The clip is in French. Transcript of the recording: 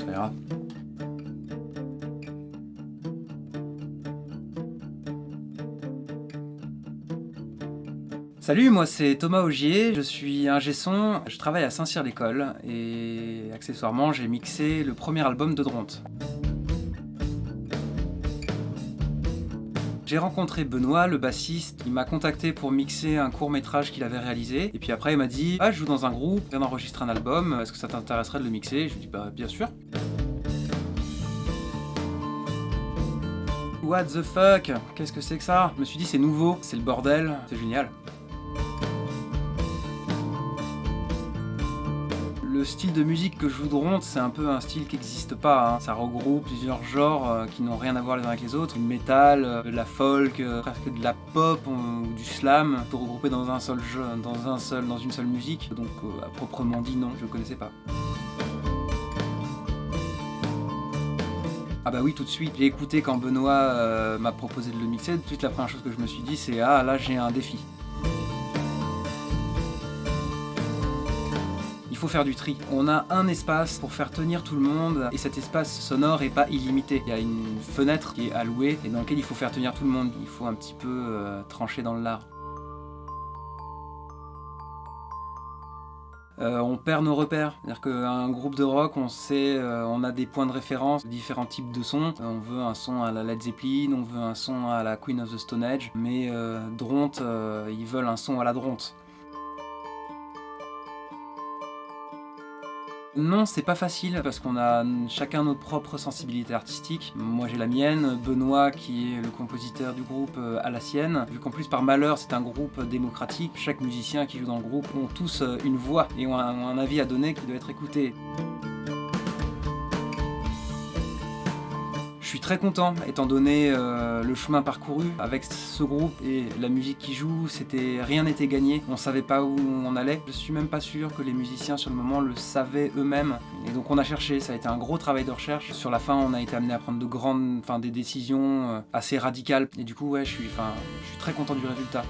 ça ira. Salut, moi c'est Thomas Augier, je suis ingé son, je travaille à Saint-Cyr-l'École et accessoirement j'ai mixé le premier album de Dronte. J'ai rencontré Benoît, le bassiste, il m'a contacté pour mixer un court-métrage qu'il avait réalisé et puis après il m'a dit « Ah, je joue dans un groupe, je viens d'enregistrer un album, est-ce que ça t'intéresserait de le mixer ?» Je lui ai dit « Bah bien sûr !» What the fuck? Qu'est-ce que c'est que ça? Je me suis dit c'est nouveau, c'est le bordel, c'est génial. Le style de musique que je joue de Dronte, c'est un peu un style qui n'existe pas, hein. Ça regroupe plusieurs genres qui n'ont rien à voir les uns avec les autres. Du métal, de la folk, presque de la pop ou du slam, tout regroupé dans un seul jeu, dans une seule musique. Donc à proprement dit non, je ne connaissais pas. Ah bah oui, tout de suite, j'ai écouté quand Benoît m'a proposé de le mixer. Tout de suite, la première chose que je me suis dit, c'est ah là j'ai un défi. Il faut faire du tri. On a un espace pour faire tenir tout le monde et cet espace sonore est pas illimité. Il y a une fenêtre qui est allouée et dans laquelle il faut faire tenir tout le monde. Il faut un petit peu trancher dans le lard. On perd nos repères, c'est-à-dire qu'un groupe de rock, on sait, on a des points de référence, différents types de sons. On veut un son à la Led Zeppelin, on veut un son à la Queen of the Stone Age, mais Dronte, ils veulent un son à la Dronte. Non, c'est pas facile parce qu'on a chacun notre propre sensibilité artistique. Moi j'ai la mienne, Benoît qui est le compositeur du groupe a la sienne. Vu qu'en plus par malheur c'est un groupe démocratique, chaque musicien qui joue dans le groupe ont tous une voix et ont un avis à donner qui doit être écouté. Je suis très content, étant donné le chemin parcouru avec ce groupe et la musique qui joue, rien n'était gagné, on savait pas où on allait. Je suis même pas sûr que les musiciens sur le moment le savaient eux-mêmes. Et donc on a cherché, ça a été un gros travail de recherche. Sur la fin, on a été amené à prendre des décisions assez radicales. Et du coup, ouais, je suis très content du résultat.